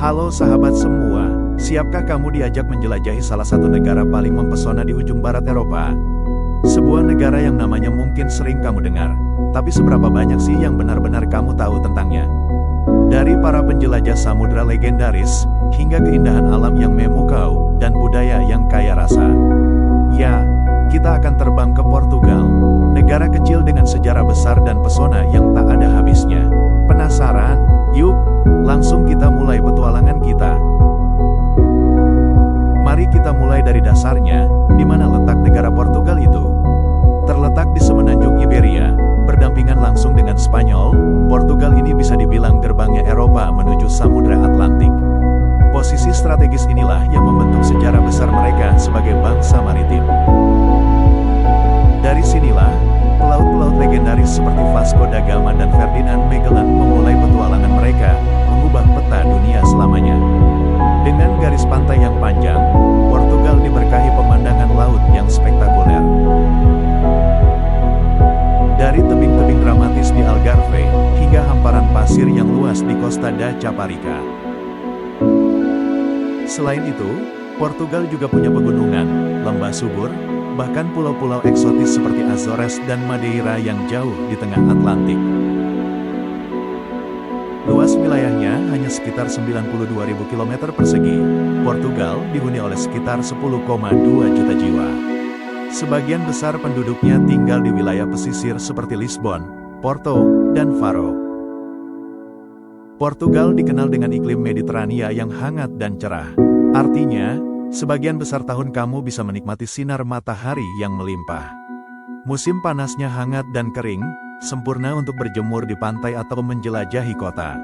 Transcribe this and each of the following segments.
Halo sahabat semua, siapkah kamu diajak menjelajahi salah satu negara paling mempesona di ujung barat Eropa? Sebuah negara yang namanya mungkin sering kamu dengar, tapi seberapa banyak sih yang benar-benar kamu tahu tentangnya? Dari para penjelajah samudra legendaris, hingga keindahan alam yang memukau, dan budaya yang kaya rasa. Ya, kita akan terbang ke Portugal, negara kecil dengan sejarah besar dan pesona yang tak ada habisnya. Penasaran? Yuk, langsung kita mulai petualangan kita. Mari kita mulai dari dasarnya, di mana letak negara Portugal itu. Terletak di semenanjung Iberia, berdampingan langsung dengan Spanyol, Portugal ini bisa dibilang gerbangnya Eropa menuju Samudra Atlantik. Posisi strategis inilah yang membentuk sejarah besar mereka sebagai bangsa maritim. Dari sinilah, pelaut-pelaut legendaris seperti Vasco da Gama dan Ferdinand Magellan memulai petualangan mereka, mengubah peta dunia selamanya. Dengan garis pantai yang panjang, Portugal diberkahi pemandangan laut yang spektakuler. Dari tebing-tebing dramatis di Algarve, hingga hamparan pasir yang luas di Costa da Caparica. Selain itu, Portugal juga punya pegunungan, lembah subur, bahkan pulau-pulau eksotis seperti Azores dan Madeira yang jauh di tengah Atlantik. Luas wilayahnya hanya sekitar 92.000 km persegi. Portugal dihuni oleh sekitar 10,2 juta jiwa. Sebagian besar penduduknya tinggal di wilayah pesisir seperti Lisbon, Porto, dan Faro. Portugal dikenal dengan iklim Mediterania yang hangat dan cerah. Artinya, sebagian besar tahun kamu bisa menikmati sinar matahari yang melimpah. Musim panasnya hangat dan kering, sempurna untuk berjemur di pantai atau menjelajahi kota.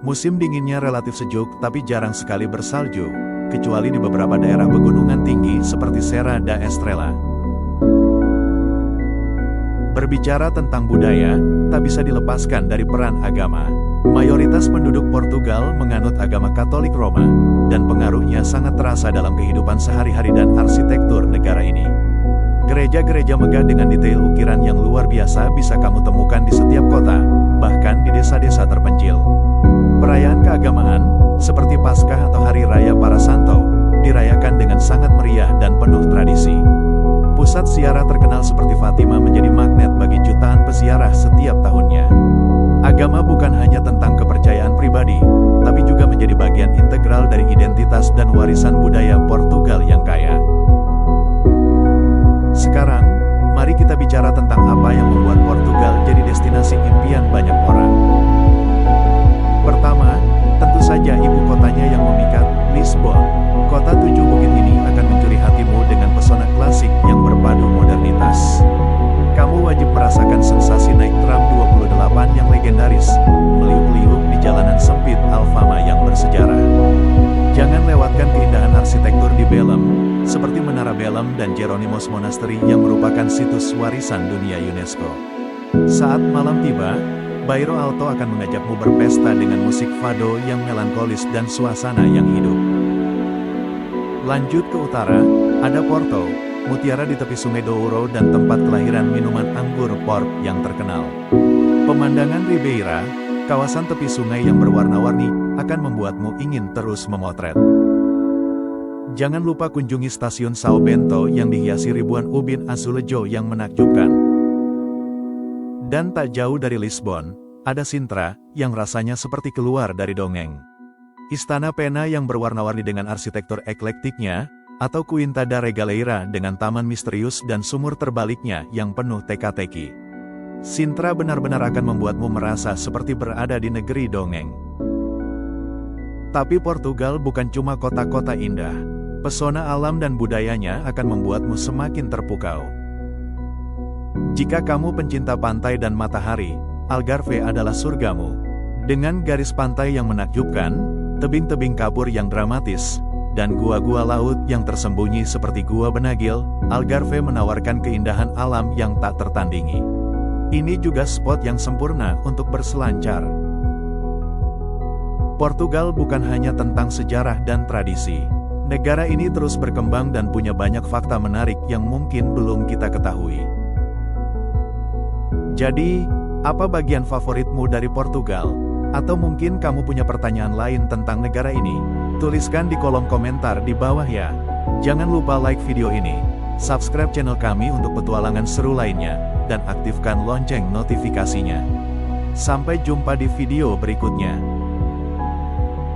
Musim dinginnya relatif sejuk tapi jarang sekali bersalju, kecuali di beberapa daerah pegunungan tinggi seperti Serra da Estrela. Berbicara tentang budaya, tak bisa dilepaskan dari peran agama. Mayoritas penduduk Portugal menganut agama Katolik Roma, dan pengaruhnya sangat terasa dalam kehidupan sehari-hari dan arsitektur negara ini. Gereja-gereja megah dengan detail ukiran yang luar biasa bisa kamu temukan di setiap kota, bahkan di desa-desa terpencil. Perayaan keagamaan, seperti Paskah atau Hari Raya Para Santo, dirayakan dengan sangat meriah dan penuh tradisi. Pusat ziarah terkenal seperti Fatima menjadi magnet bagi jutaan peziarah setiap tahunnya. Agama bukan hanya tentang kepercayaan pribadi, tapi juga menjadi bagian integral dari identitas dan warisan budaya Portugal yang kaya. Sekarang, mari kita bicara tentang apa yang membuat Portugal jadi destinasi impian banyak orang. Pertama, tentu saja ibu kotanya yang memikat, Lisbon. Kota tujuh bukit ini akan mencuri hatimu dengan pesona klasik yang berpadu modernitas. Kamu wajib merasakan sensasi naik tram 28 yang legendaris, meliuk-liuk di jalanan sempit Alfama yang bersejarah. Jangan lewatkan keindahan arsitektur di Belém, seperti Menara Belém dan Jeronimos Monastery yang merupakan situs warisan dunia UNESCO. Saat malam tiba, Bairro Alto akan mengajakmu berpesta dengan musik fado yang melankolis dan suasana yang hidup. Lanjut ke utara, ada Porto, mutiara di tepi Sungai Douro dan tempat kelahiran minuman anggur port yang terkenal. Pemandangan Ribeira, kawasan tepi sungai yang berwarna-warni, akan membuatmu ingin terus memotret. Jangan lupa kunjungi stasiun São Bento yang dihiasi ribuan ubin azulejo yang menakjubkan. Dan tak jauh dari Lisbon, ada Sintra, yang rasanya seperti keluar dari dongeng. Istana Pena yang berwarna-warni dengan arsitektur eklektiknya, atau Quinta da Regaleira dengan taman misterius dan sumur terbaliknya yang penuh teka-teki. Sintra benar-benar akan membuatmu merasa seperti berada di negeri dongeng. Tapi Portugal bukan cuma kota-kota indah. Pesona alam dan budayanya akan membuatmu semakin terpukau. Jika kamu pencinta pantai dan matahari, Algarve adalah surgamu. Dengan garis pantai yang menakjubkan, tebing-tebing kapur yang dramatis, dan gua-gua laut yang tersembunyi seperti Gua Benagil, Algarve menawarkan keindahan alam yang tak tertandingi. Ini juga spot yang sempurna untuk berselancar. Portugal bukan hanya tentang sejarah dan tradisi. Negara ini terus berkembang dan punya banyak fakta menarik yang mungkin belum kita ketahui. Jadi, apa bagian favoritmu dari Portugal? Atau mungkin kamu punya pertanyaan lain tentang negara ini? Tuliskan di kolom komentar di bawah ya. Jangan lupa like video ini, subscribe channel kami untuk petualangan seru lainnya, dan aktifkan lonceng notifikasinya. Sampai jumpa di video berikutnya.